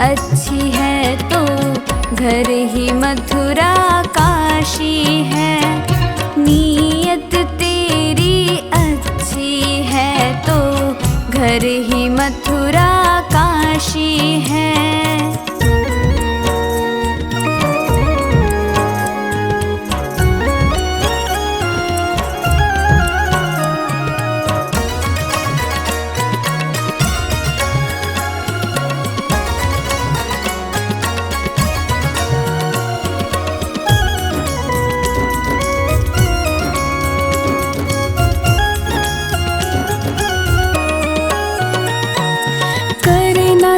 अच्छी है तो घर ही मथुरा काशी है। नीयत तेरी अच्छी है तो घर ही मथुरा काशी है।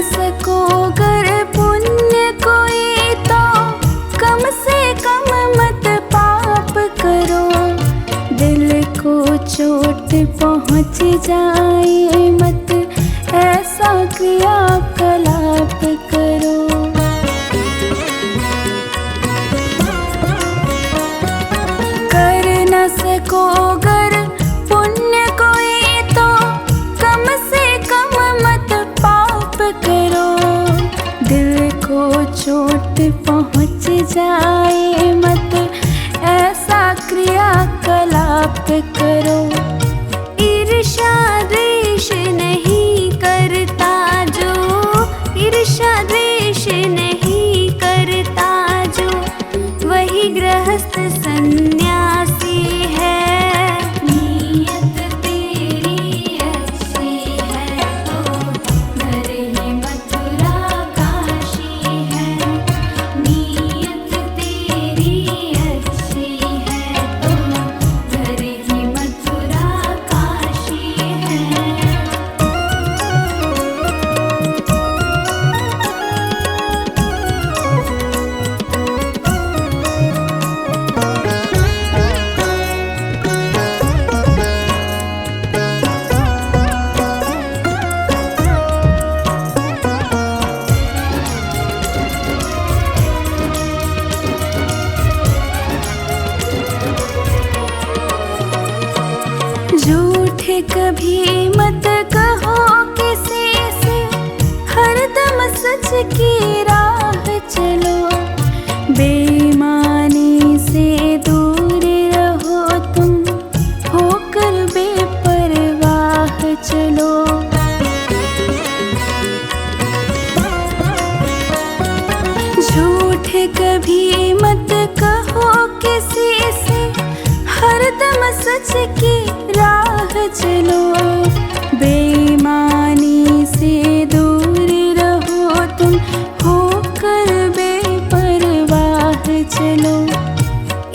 सको कर पुण्य कोई तो कम से कम मत पाप करो। दिल को चोट पहुँच जाए मत ऐसा क्रियाकलाप करो। कर न सको गर पुण्य कोई तो कम से कम मत पाप करो। दिल को चोट पहुँच जाए मत ऐसा क्रियाकलाप करो। ईर्ष्या द्वेष नहीं करता जो, ईर्ष्या द्वेष नहीं करता जो, वही गृहस्थ सन्यासी है। नीयत तेरी अच्छी है तो घर ही मथुरा काशी है। नीयत तेरी अच्छी है तो घर ही मथुरा काशी है। झूठ कभी मत कहो किसी से, हरदम सच की राह चलो। बेईमानी से दूर रहो तुम, होकर बेपरवाह चलो। झूठ कभी मत कहो किसी से, हरदम सच की राह चलो। बेईमानी से दूर रहो तुम, होकर बेपरवाह चलो।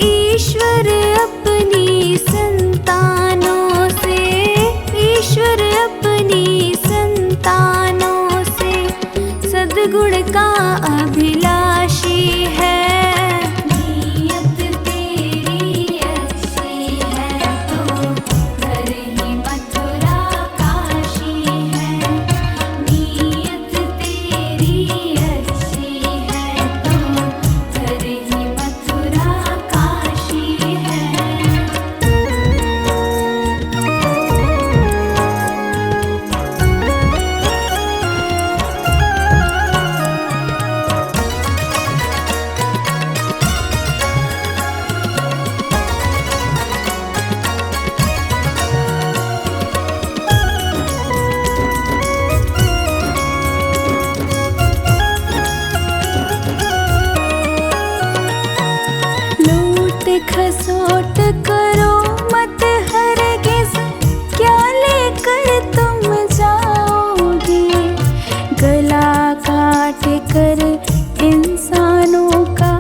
ईश्वर अपनी संतानों से, ईश्वर अपनी संतानों से सद्गुण का अभिलाषी है। नीयत तेरी अच्छी है तो घर ही मथुरा काशी है। नीयत तेरी अच्छी है तो घर ही मथुरा काशी है। खसोट करो मत हरगिज़, क्या लेकर तुम जाओगे। गला काट कर इंसानों का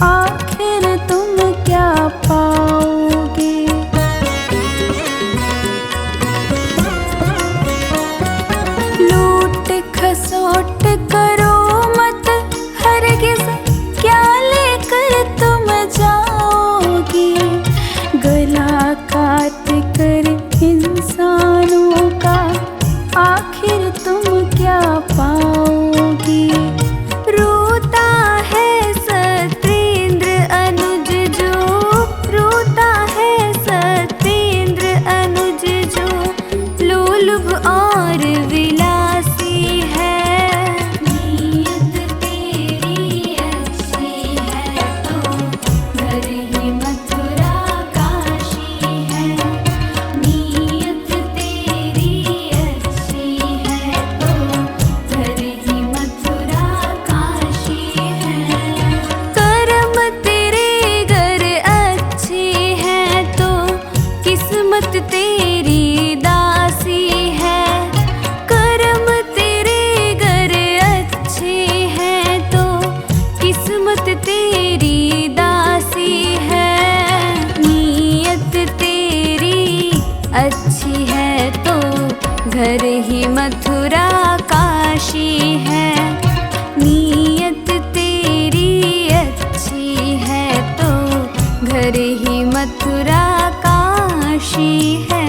आखिर तुम क्या पाओगे। लूट खसोट करो मत हरगिज़, क्या लेकर तुम जाओगे। गला काट कर इंसानों का आखिर तुम क्या पाओगे। रोता है सत्येंद्र अनुज जो, रोता है सत्येंद्र अनुज जो, लोलुभ और विलासी है। ही मथुरा काशी है। नीयत तेरी अच्छी है तो घर ही मथुरा काशी है।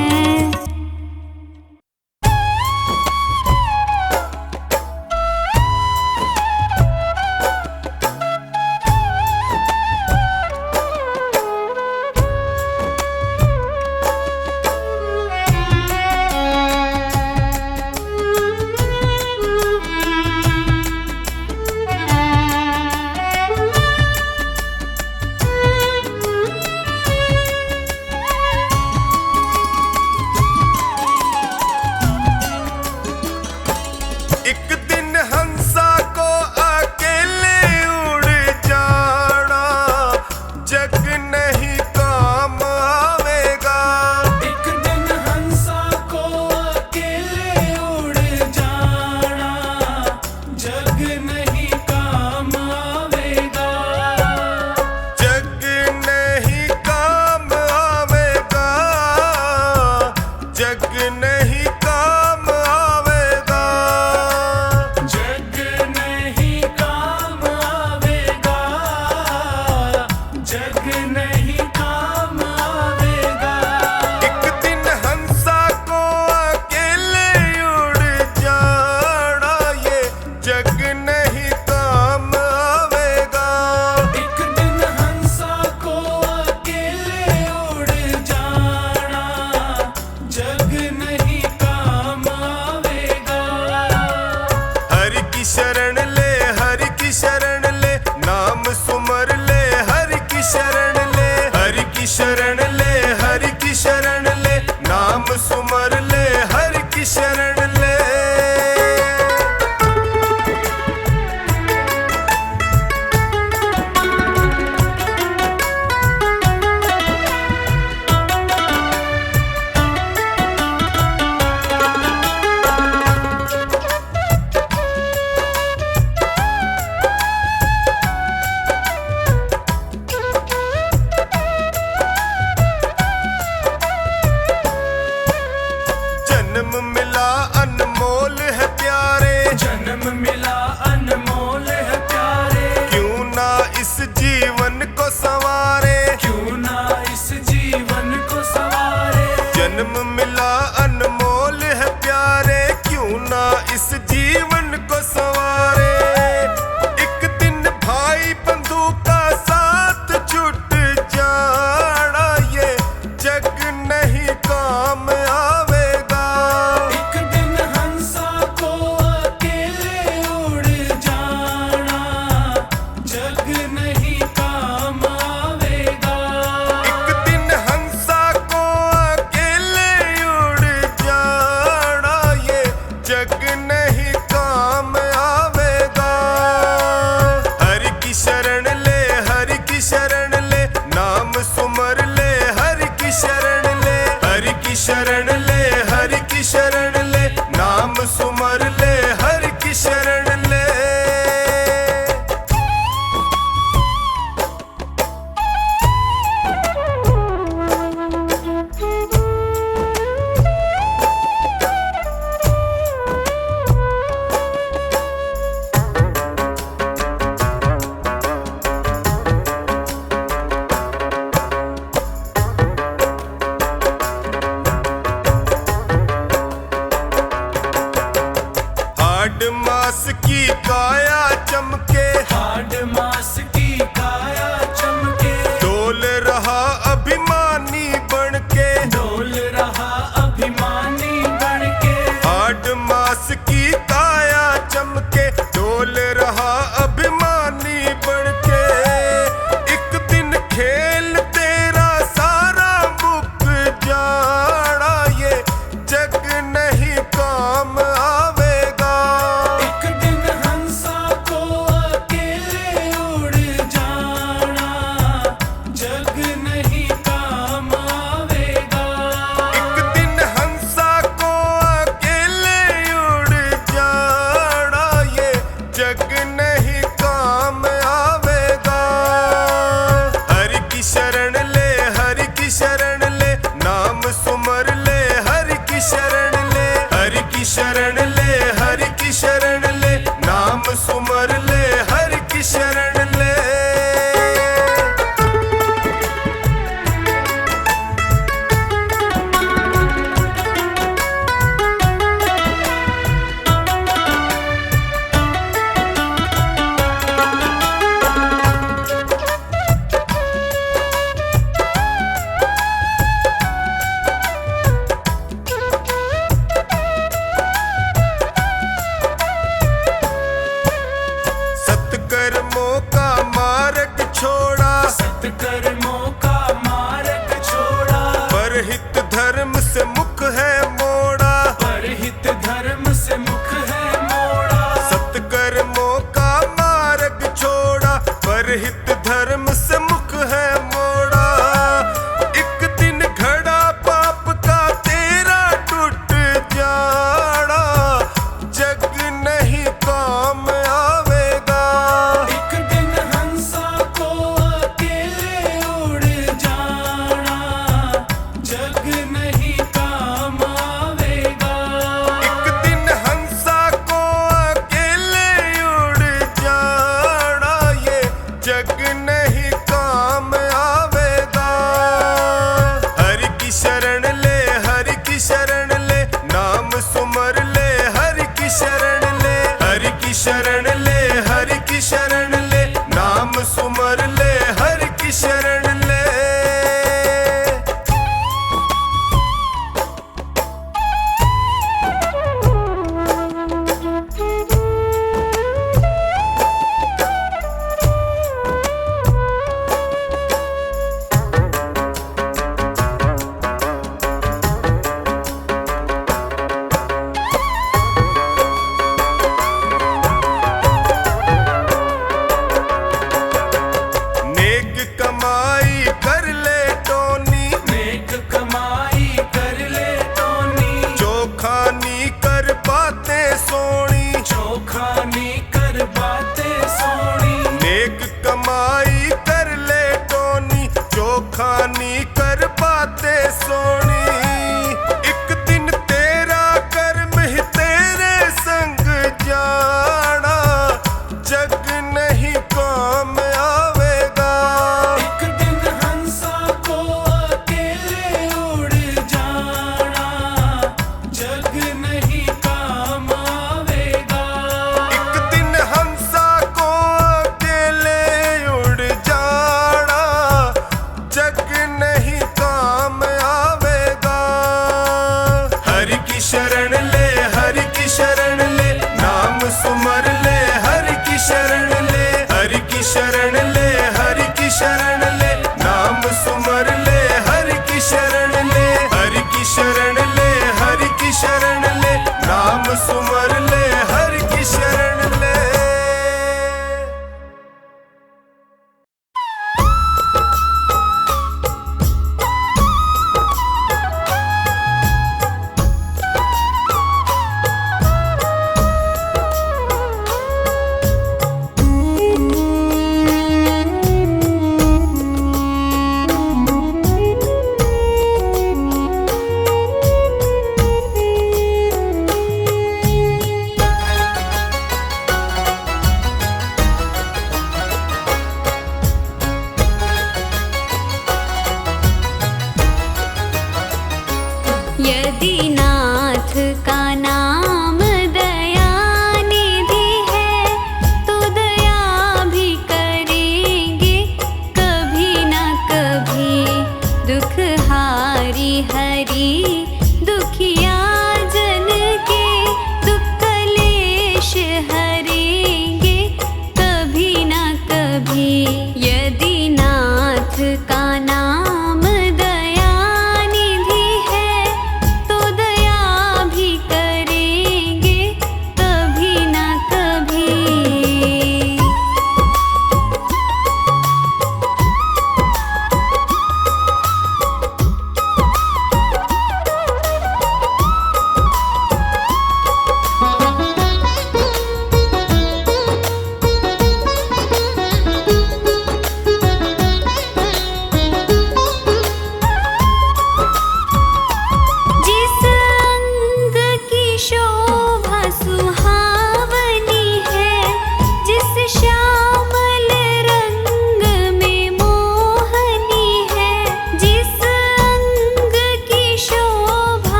शरण ले, हरि की शरण ले, नाम सुमर ले, हरि की शरण ले।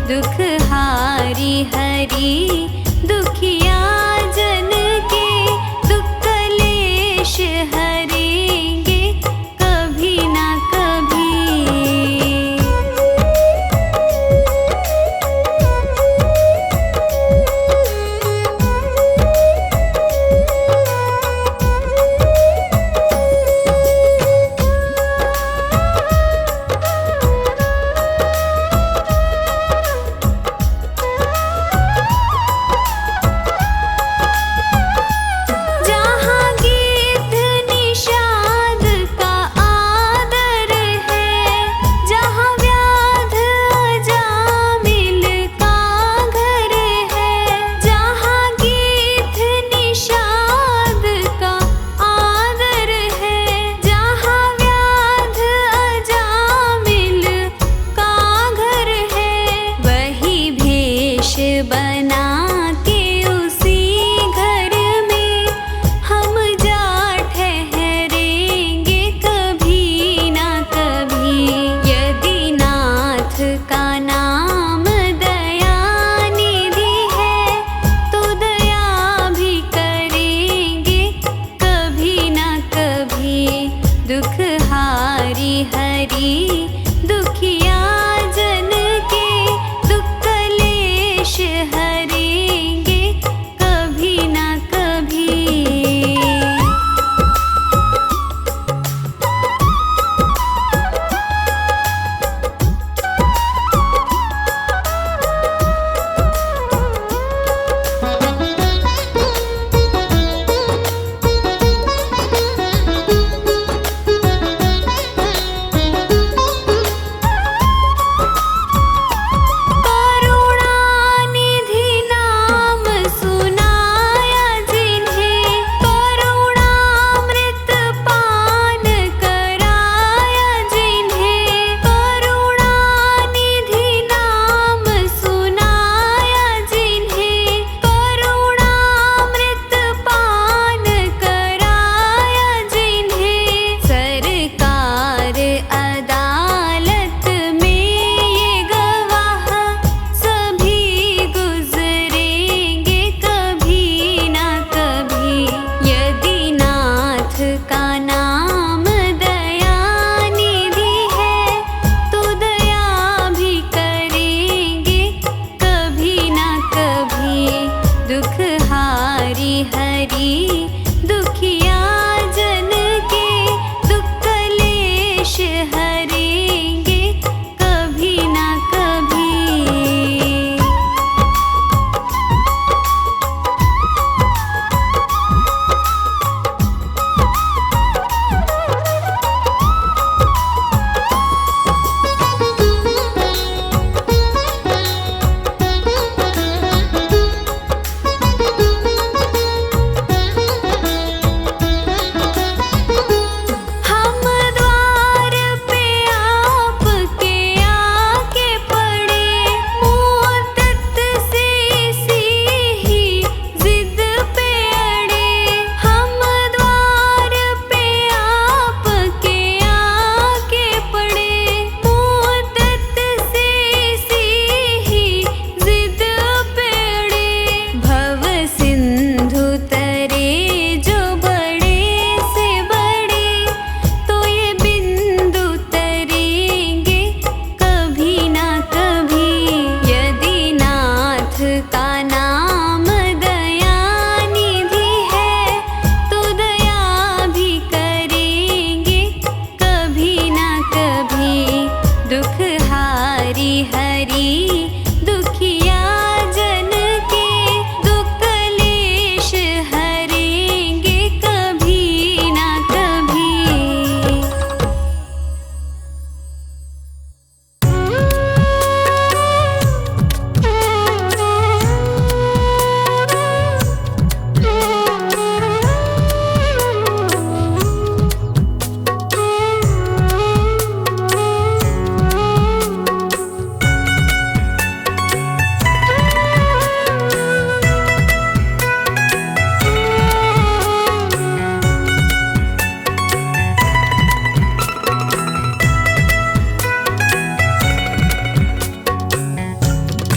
दुख हारी हरि दुखिया जन के दुख कलेश हरेंगे कभी ना कभी।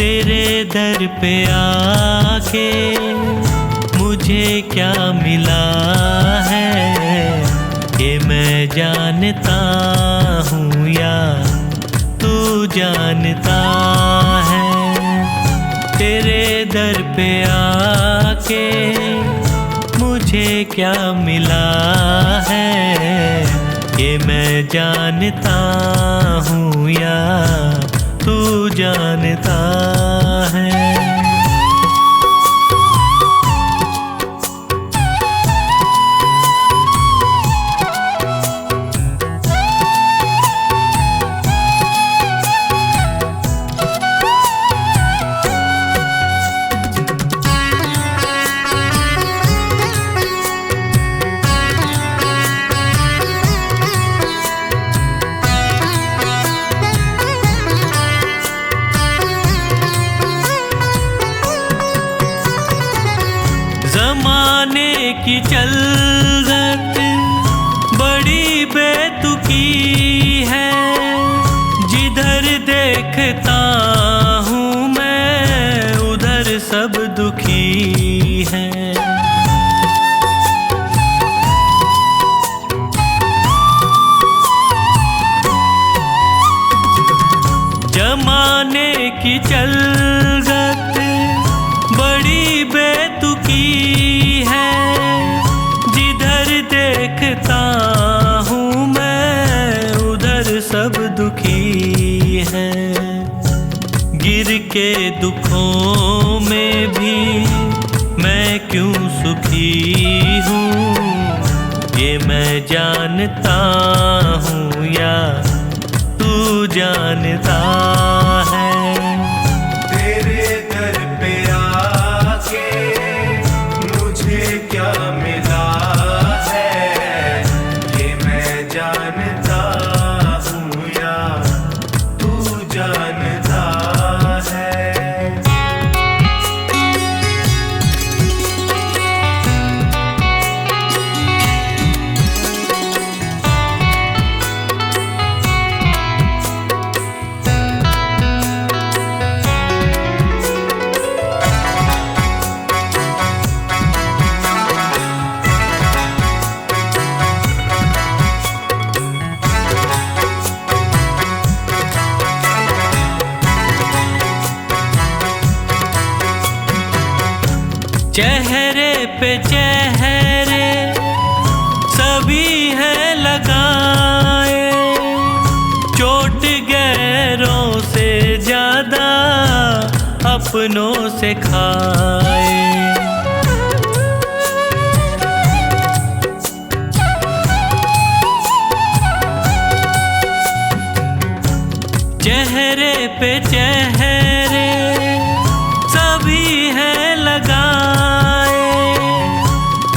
तेरे दर पे आके मुझे क्या मिला है, ये मैं जानता हूँ या तू जानता है। तेरे दर पे आके मुझे क्या मिला है, ये मैं जानता हूँ या तू जानता है। ज़माने की चलत बड़ी बेतुकी है, जिधर देखता हूँ मैं उधर सब दुखी है। ज़माने की चलत बड़ी बेतुकी है, जिधर देखता हूँ मैं उधर सब दुखी है। गिर के दुखों में भी मैं क्यों सुखी हूँ, ये मैं जानता हूँ या तू जानता है। तेरे दर पे आके मुझे क्या मिला है, ये मैं जानता हूँ या तू जानता है। चेहरे पे चेहरे सभी हैं लगाए, चोट गैरों से ज्यादा अपनों से खाए। चेहरे पे चेहरे सभी हैं लगाए,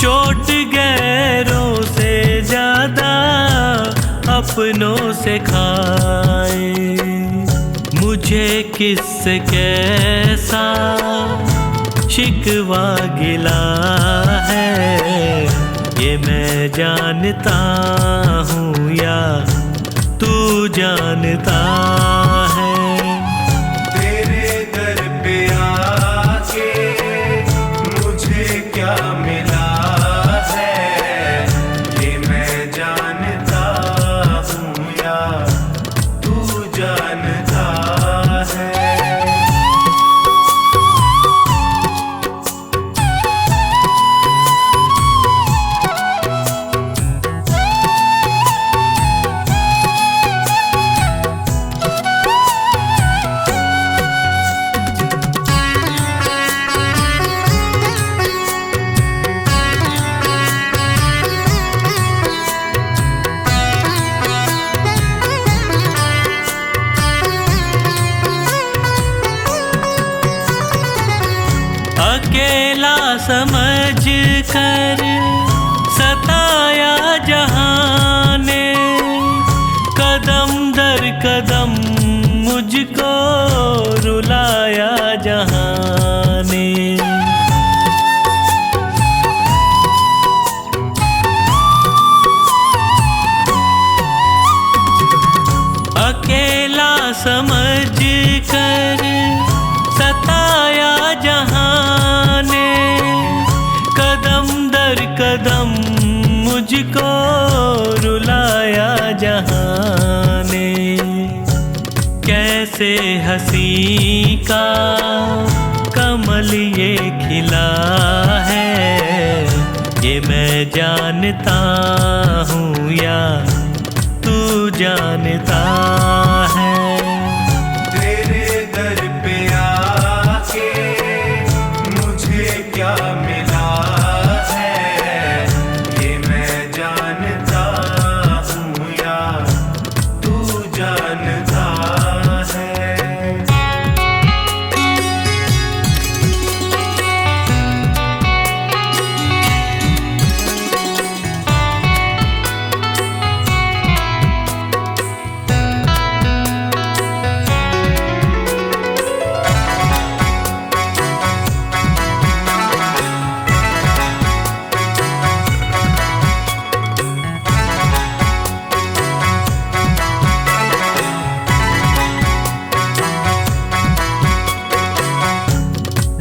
चोट गैरों से ज्यादा अपनों से खाए। मुझे किससे कैसा शिकवा गिला है, ये मैं जानता हूँ या तू जानता है। तेरे दर पे आके मुझे क्या मिला है, ये मैं जानता हूँ या तू जानता है। अकेला समझ कर सताया जहाँ ने, कदम दर कदम मुझको रुलाया जहाँ ने। अकेला समझ कर मुझको रुलाया जहाँ ने। कैसे हंसी का कमल ये खिला है, ये मैं जानता हूँ या तू जानता है। तेरे दर पे आके मुझे क्या मिला है, ये मैं जानता हूँ या तू जानता है।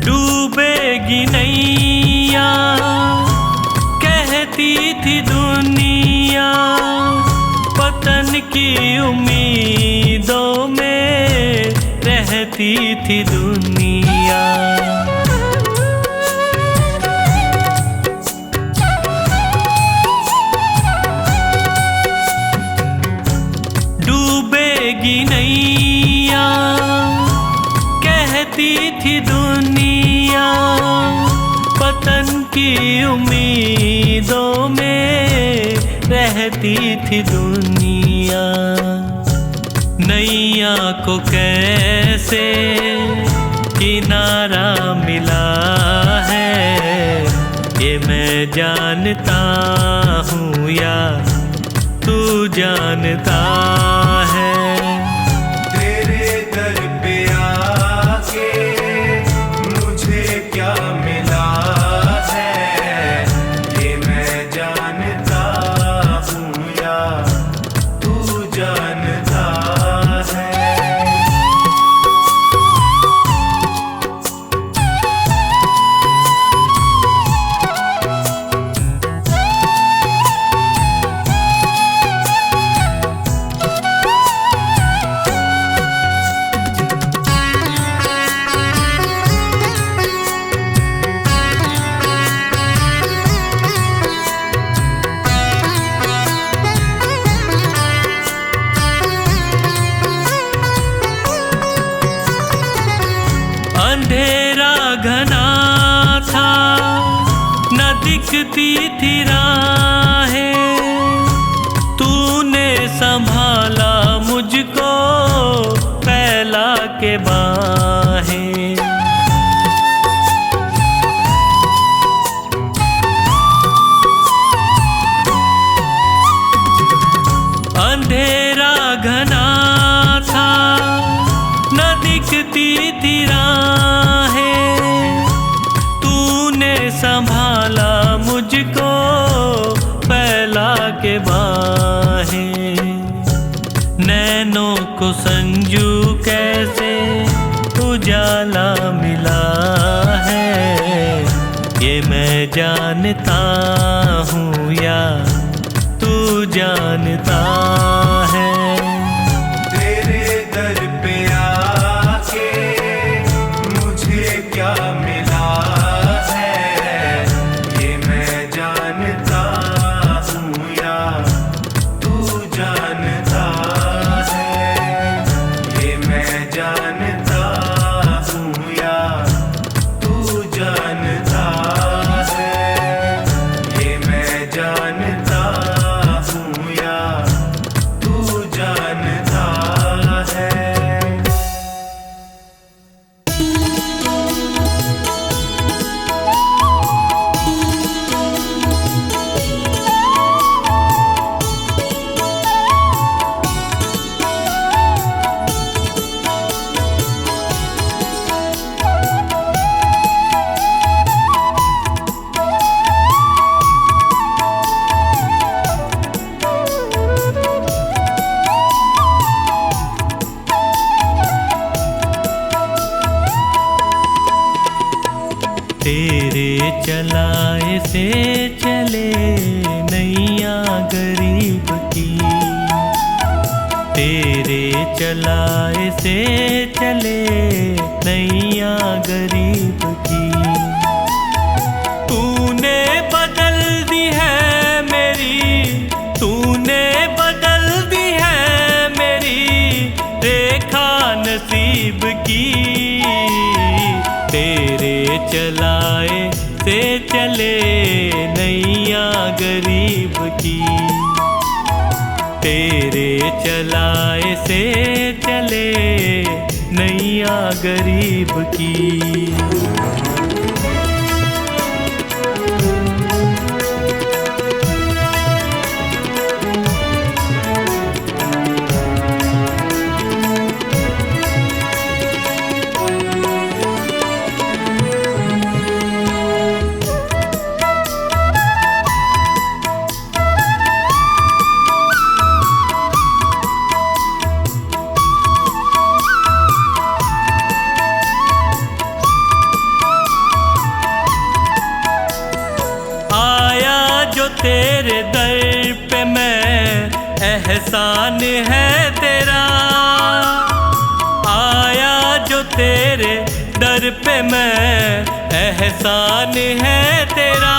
डूबेगी नैया कहती थी दुनिया, पतन की उम्मीदों में रहती थी दुनिया। डूबेगी नैया कहती थी दुनिया, पतन की उम्मीदों में रहती थी दुनिया। नैया को कैसे किनारा मिला है, ये मैं जानता हूँ या तू जानता है। तेरे दर पे आके मुझे क्या मिला है, ये मैं जानता हूँ या तू जानता है। अंधेरा घना था न दिखती थी राहें, तूने संभाला मुझको फैला के बाहें। अंधेरा घना था न दिखती थी राहें, तूने संभाला मुझको फैला के बाहें। नैनों को संजू कैसे उजाला मिला है, ये मैं जानता हूँ या तू जानता है। तेरे दर पे आके मुझे क्या मिला है, ये मैं जानता हूँ या तू जानता है। ये मैं जानता हूँ या तू जानता है। ये मैं जानता हूँ या तू जानता है। तेरे चलाए से चले नैया, चलाए से चले नैया गरीब की। तूने बदल दी है मेरी, तूने बदल दी है मेरी रेखा नसीब की। तेरे चलाए से चले नैया गरीब की। तेरे चलाए से चले नैया गरीब की। तेरे दर पे मैं एहसान है तेरा, आया जो तेरे दर पे मैं एहसान है तेरा।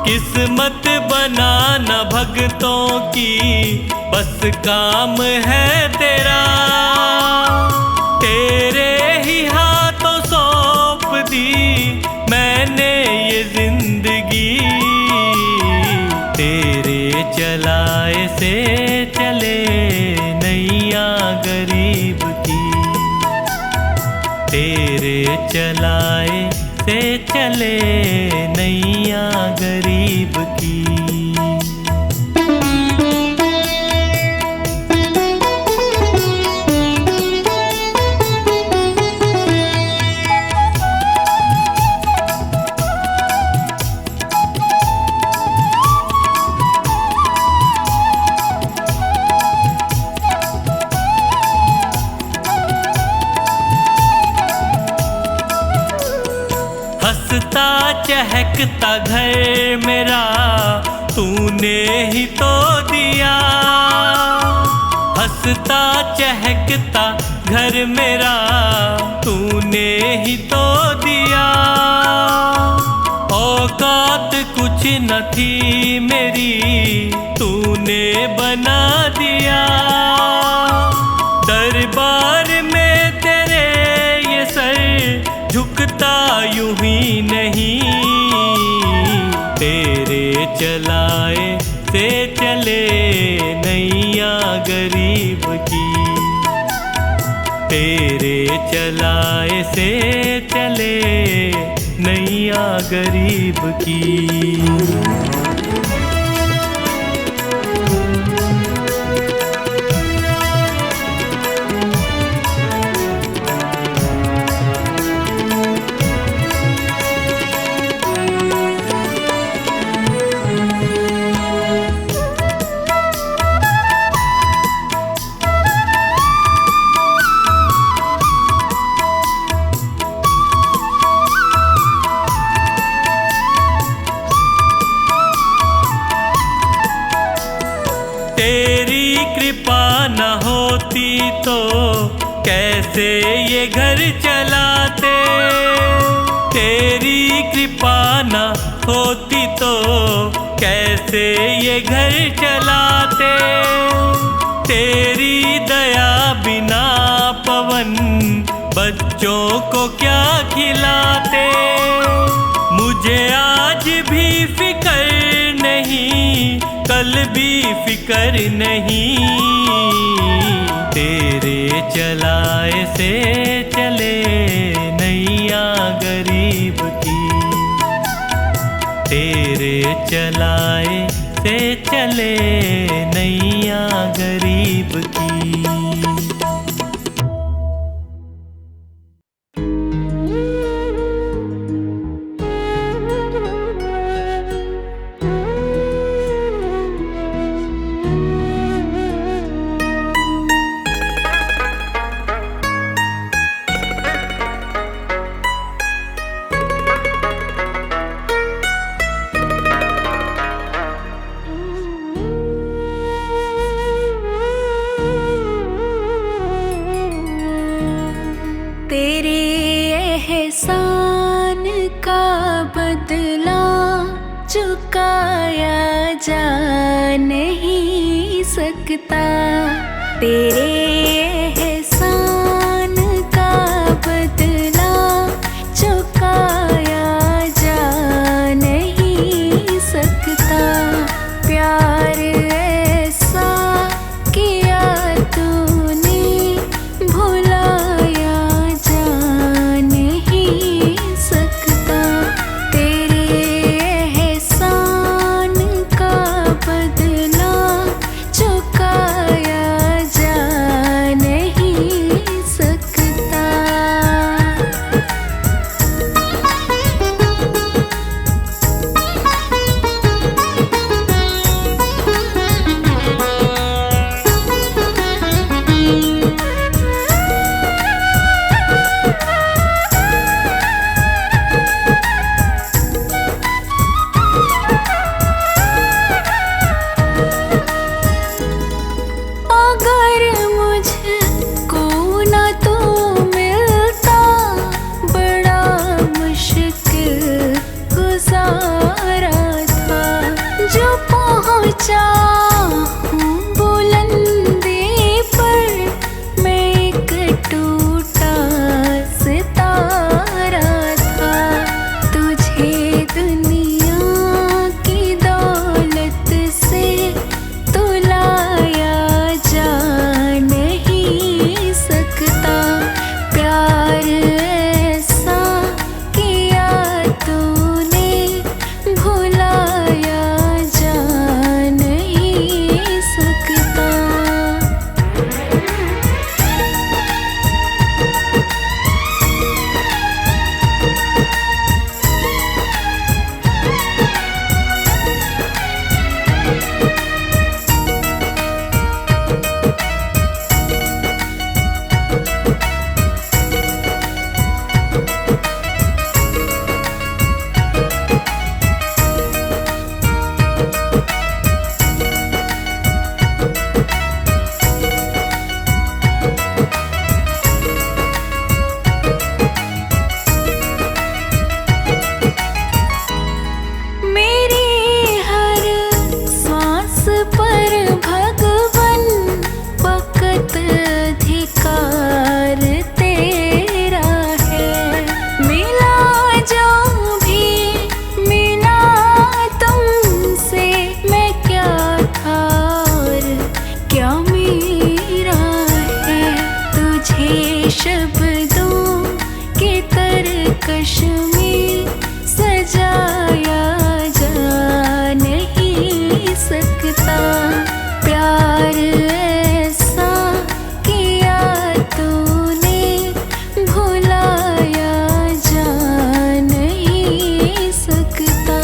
किस्मत बनाना भगतों की बस काम है तेरा। तेरे ही हाथों सौंप दी मैंने ये जिंदगी। तेरे चलाए से चले नैया गरीब की। तेरे चलाए से चले नैया गरीब की। हंसता चहकता घर मेरा तूने ही तो दिया। हंसता चहकता घर मेरा तूने ही तो दिया। औकात कुछ न थी मेरी तूने बना दिया। दरबार में तेरे ये सर झुकता यूं ही नहीं। तेरे चलाए से चले नैया गरीब की। तेरे चलाए से चले नैया गरीब की। तेरी कृपा न होती तो कैसे ये घर चलाते। तेरी कृपा न होती तो कैसे ये घर चलाते। तेरी दया बिना पवन बच्चों को क्या खिलाते। मुझे आज भी फिक्र नहीं कल भी फिक्र नहीं। तेरे चलाए से चले नैया गरीब की। तेरे चलाए से चले नैया गरीब की। एहसान का बदला चुकाया जा नहीं सकता। तेरे एहसान का बदला चुकाया जा नहीं सकता। प्यार ऐसा किया तूने भुलाया जा नहीं सकता। तेरे एहसान का बदला चुकाया जा नहीं सकता। अगर मुझको न तू मिलता बड़ा मुश्किल गुजारा था। जो पहुँचा हूँ बुलंदी पर मैं एक टूटा सितारा था। तुझे दुनिया की दौलत से तुलाया जा नहीं सकता। प्यार ऐसा किया तूने भुलाया जा नहीं सकता। मेरी हर सांस पर भगवन वक़्त अधिकार तेरा है। मिला जो भी मिला तुमसे मैं क्या था और क्या मेरा है। तुझे शब्दों के तरकश में सजाया जा नहीं सकता। प्यार ऐसा किया तूने भुलाया जा नहीं सकता।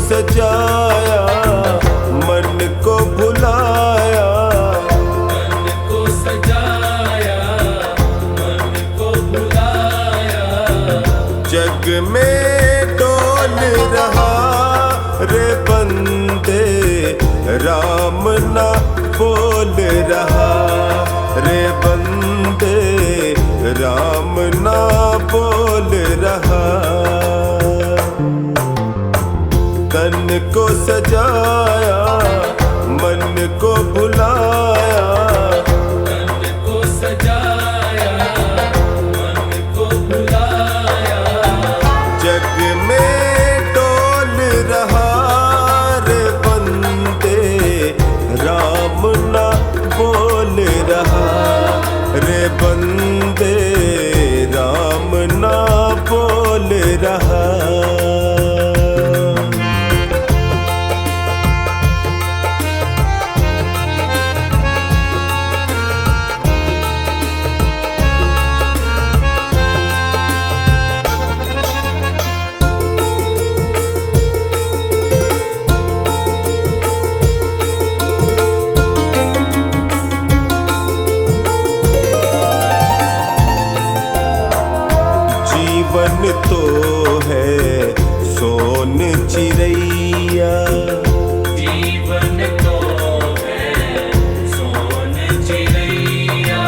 सजाया, मन को भुलाया, मन को सजाया, मन को भुलाया। जग में डोल रहा रे बंदे, राम ना बोल रहा रे बंदे, राम ना बोल रहा। तन को सजाया, मन को भुलाया, मन को सजाया, मन को भुलाया। जग में डोल रहा रे बंदे, राम ना बोल रहा रे बंदे, राम ना बोल रहा। जीवन तो है सोन चिड़ैया, जीवन तो है सोन चिड़ैया।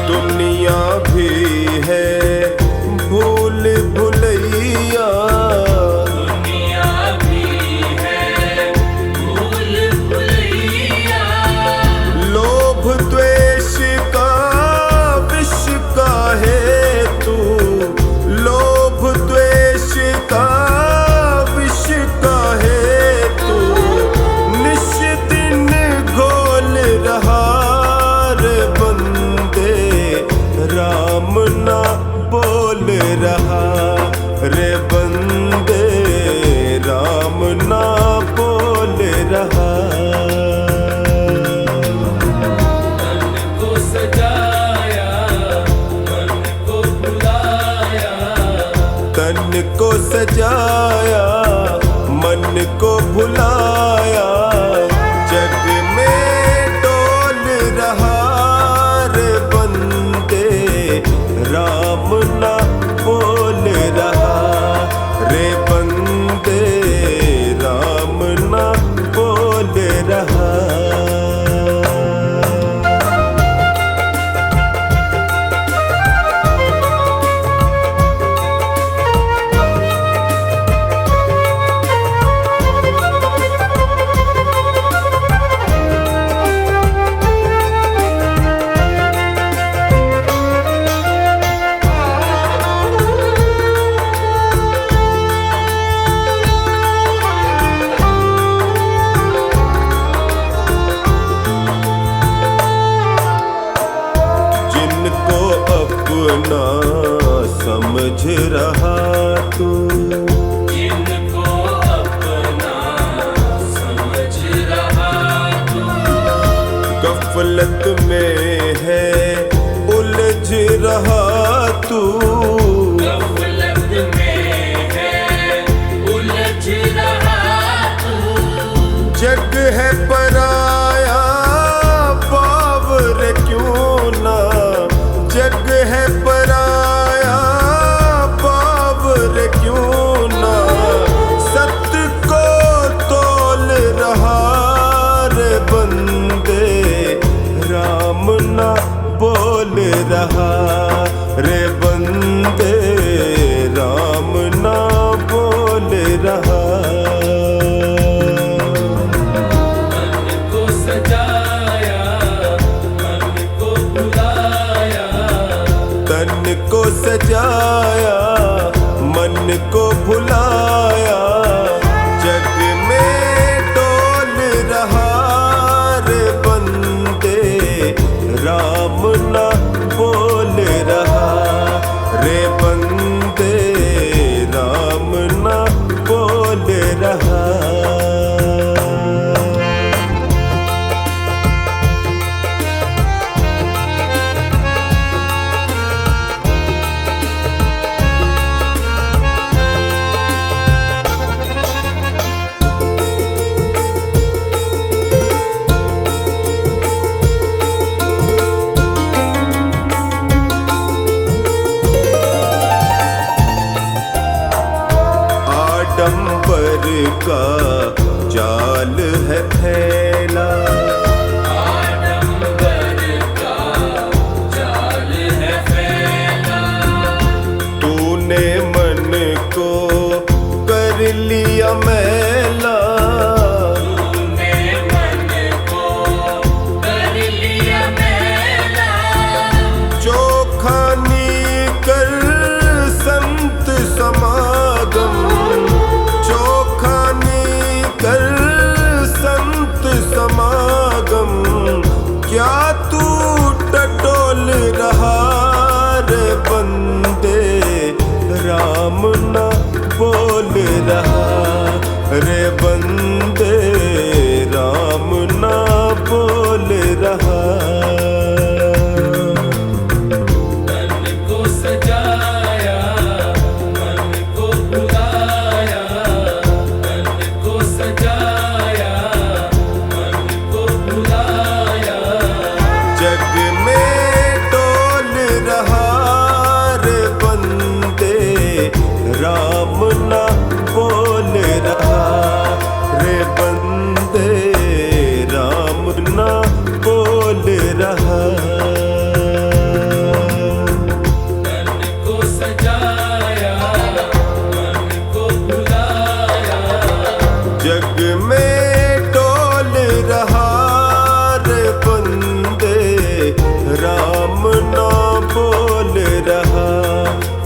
दुनिया भी है भूल भुलैया, दुनिया भी है भूल भुलैया। लोभ द्वेष का विष का है तू, लोभ द्वेष का विष का है तू। निश दिन घोल रहा रे बंदे, राम ना बोल रहा रे बंदे, राम ना बोल रहा। मन को सजाया, मन को भुलाया, तन को सजाया, मन को भुलाया। जग में डोल रहा रे बंदे, राम ना बोल रहा रे बंदे, राम ना बोल रहा। जिनको अपना समझ रहा तू, जिनको अपना समझ रहा तू। गफलत में है उलझ रहा तू, गफलत में है उलझ रहा तू। जग है पराया बावर क्यों ना, जग है पराया बावर क्यों ना। सत्य को तोल रहा रे बंदे, राम ना बोल रहा रे बंदे, राम ना बोल रहा। मन को सजाया, मन को भुलाया, तन को सजाया, मन को भुलाया। जग में डोल रहा रे बंदे, राम ना बोल रहा रे बंदे, राम ना बोल रहा।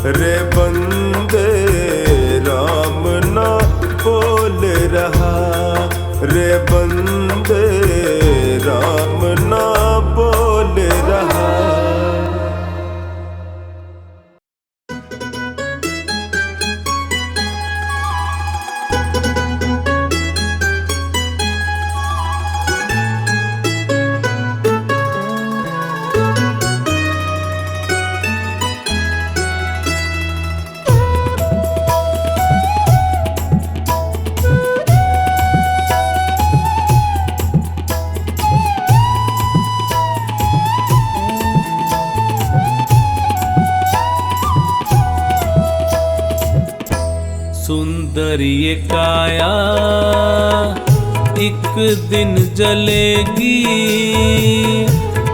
रे बंदे राम ना बोल रहा, रे बंदे राम ना बोल रहा। सुंदर ये काया एक दिन जलेगी,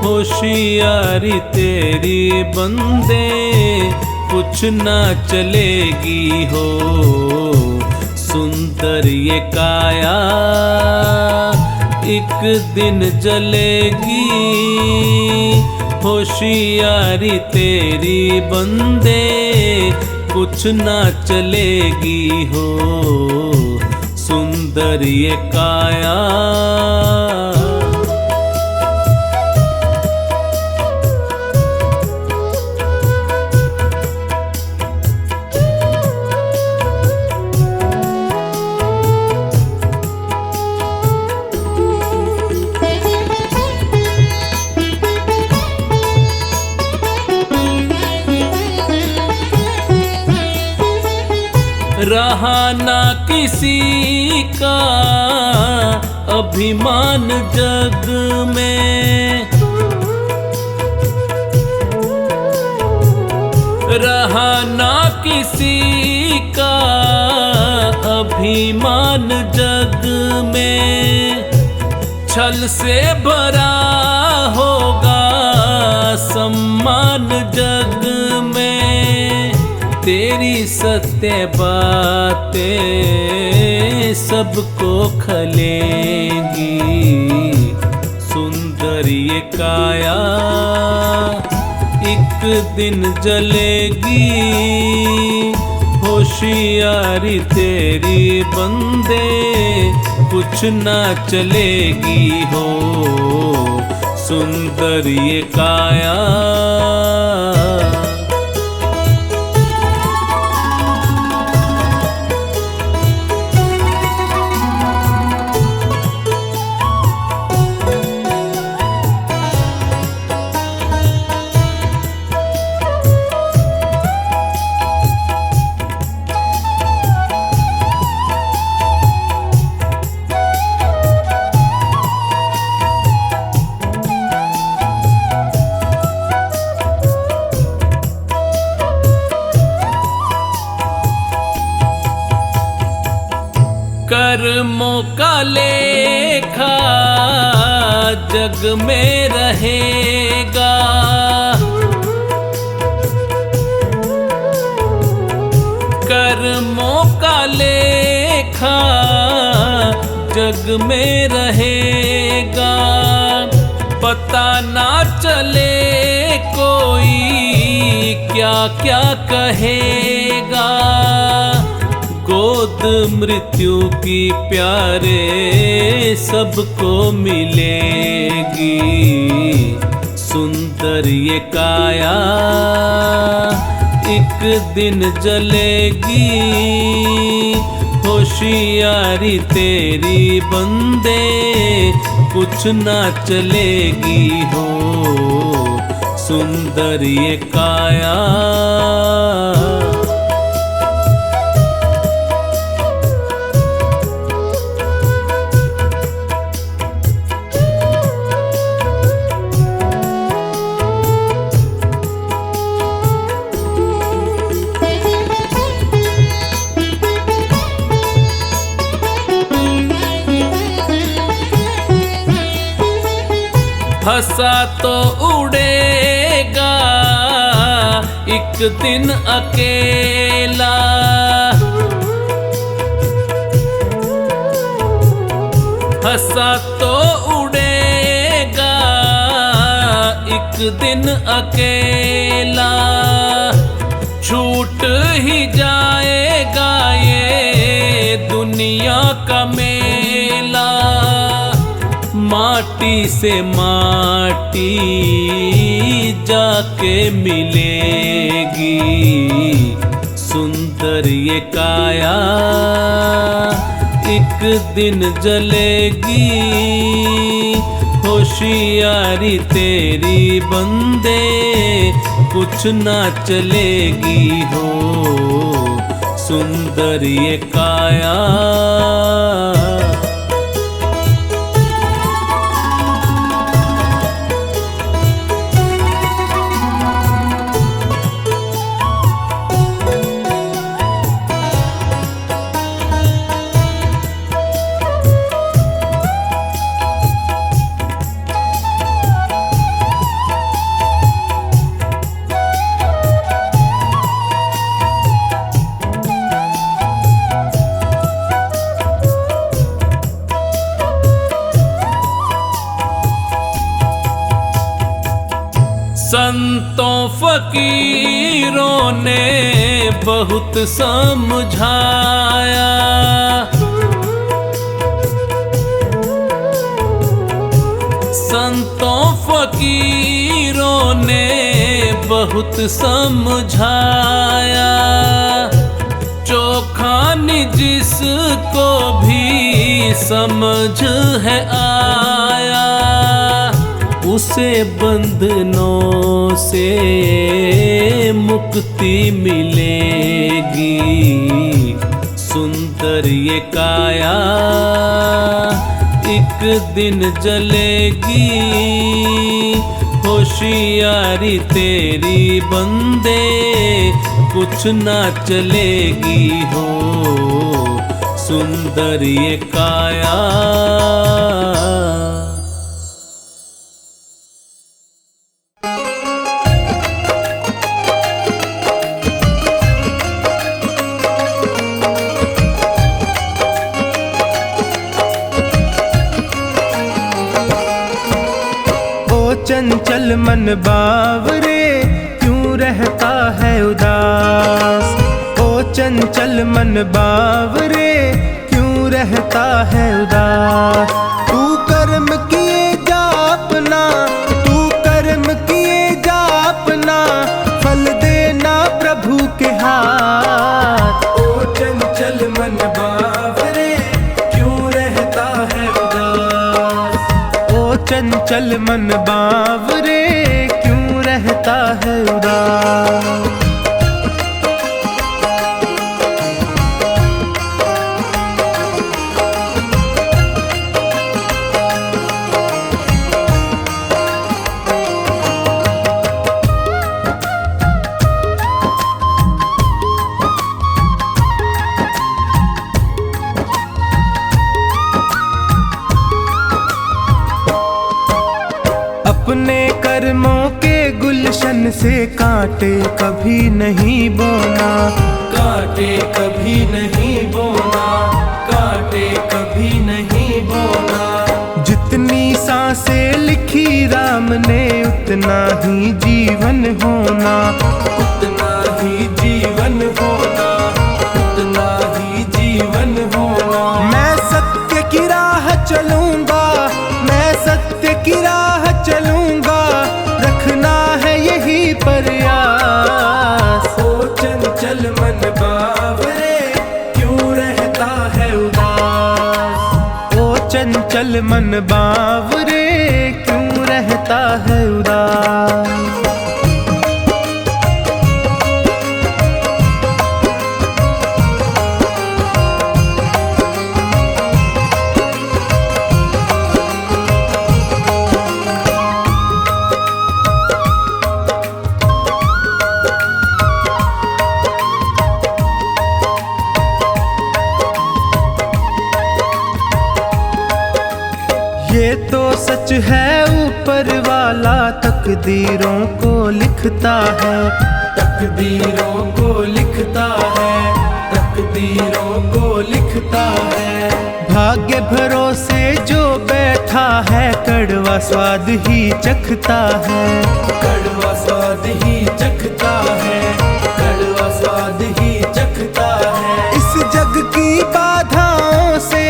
होशियारी तेरी बंदे कुछ ना चलेगी हो। सुंदर ये काया एक दिन जलेगी, होशियारी तेरी बंदे कुछ ना चलेगी हो। सुंदर ये काया रहा ना किसी का अभिमान जग में, रहा ना किसी का अभिमान जग में। छल से भरा होगा सम्मान जग में, तेरी सत्य बातें सबको खलेंगी। सुंदर ये काया एक दिन जलेगी, होशियारी तेरी बंदे कुछ ना चलेगी हो। सुंदर ये काया कर्मों का लेखा जग में रहेगा, कर्मों का लेखा जग में रहेगा। पता ना चले कोई क्या क्या कहेगा, गोद मृत्यु की प्यारे सबको मिलेगी। सुंदर ये काया एक दिन जलेगी, होशियारी तेरी बंदे कुछ ना चलेगी हो। सुंदर ये काया हंसा तो उड़ेगा एक दिन अकेला, हंसा तो उड़ेगा एक दिन अकेला। छूट छूट ही जाएगा ये दुनिया का मेला। माटी से माटी जाके मिलेगी, सुंदर ये काया एक दिन जलेगी। होशियारी तेरी बंदे कुछ ना चलेगी हो, सुंदर ये काया। संतों फकीरों ने बहुत समझाया, संतों फकीरों ने बहुत समझाया। चोखानी जिसको भी समझ है आया, उसे बंधनों से मुक्ति मिलेगी। सुंदर ये काया एक दिन जलेगी। होशियारी तेरी बंदे कुछ ना चलेगी हो, सुंदर ये काया। चंचल मन बावरे क्यों रहता है उदास। ओ चंचल मन बावरे क्यों रहता है उदास। तू कर्म किए जा अपना, तू कर्म किए जा अपना, फल देना प्रभु के हाथ। ओ चंचल मन बावरे क्यों रहता है उदास। ओ चंचल मन बावरे क्यों रहता है उदास। अपने कर्मों के गुलशन से कांटे कभी नहीं बोना, कांटे कभी नहीं बोना, कांटे कभी नहीं बोना। जितनी सांसें लिखी राम ने उतना ही जीवन होना, उतना ही जीवन होना, उतना ही जीवन होना। मैं सत्य की राह चलूंगा, मैं सत्य की राह चलूंगा, रखना है यही प्रयास। ओ चंचल मन बावरे क्यों रहता है उदास। ओ चंचल मन बावरे क्यों रहता है उदास। ये तो सच है ऊपर वाला तकदीरों को लिखता है, तकदीरों को लिखता है, तकदीरों को लिखता है। भाग्य भरोसे जो बैठा है कड़वा स्वाद ही चखता है, कड़वा स्वाद ही चखता है, कड़वा स्वाद ही चखता है। इस जग की बाधाओं से,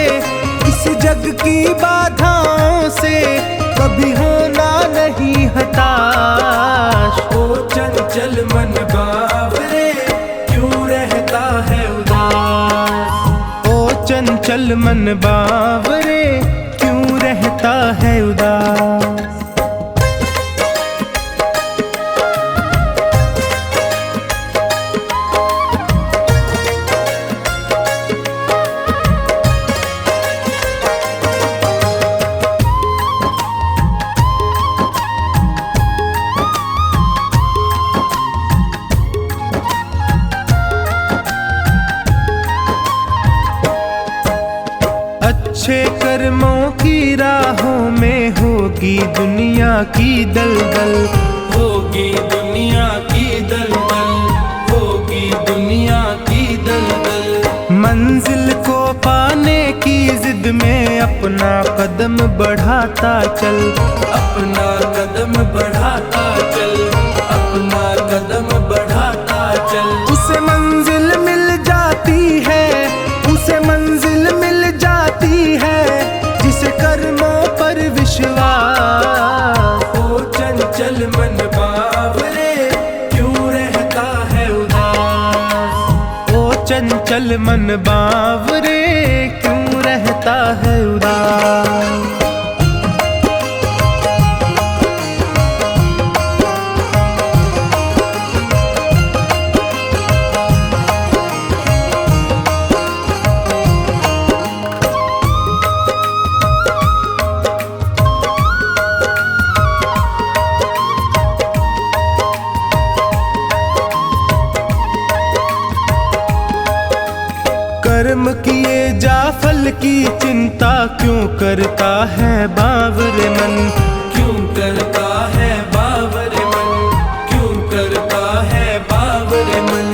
इस जग की बाधाओं से कभी होना नहीं हताश। ओ चंचल मन बावरे क्यों रहता है उदास। ओ चंचल मन बावरे क्यों रहता है उदास। अच्छे कर्मों की राहों में होगी दुनिया की दलदल, होगी दुनिया की दलदल, होगी दुनिया की दलदल। मंजिल को पाने की जिद में अपना कदम बढ़ाता चल, अपना कदम बढ़ाता चल, अपना कदम बढ़ाता चल। उसे मंजिल मिल जाती है, उसे मंजिल मिल जाती है जिसे कर्मों पर विश्वास। ओ चंचल मन बावरे क्यों रहता है उदास। ओ चंचल मन बावरे क्यों रहता है उदास। कर्म किए जा फल की चिंता क्यों करता है बावरे मन। क्यों करता है बावरे मन, क्यों करता है बावरे मन।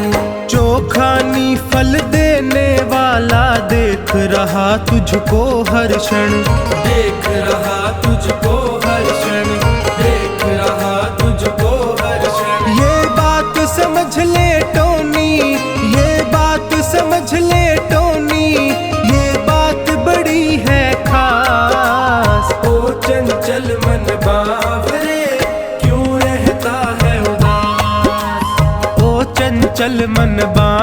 चोखानी फल देने वाला देख रहा तुझको हर क्षण, देख रहा तुझको हर क्षण, देख रहा तुझको हर क्षण। ये बात समझ ले टोनी, ये बात समझ ले टोनी, ये बात बड़ी है खास। ओ चंचल मन बावरे क्यों रहता है उदास। ओ चंचल मन बावरे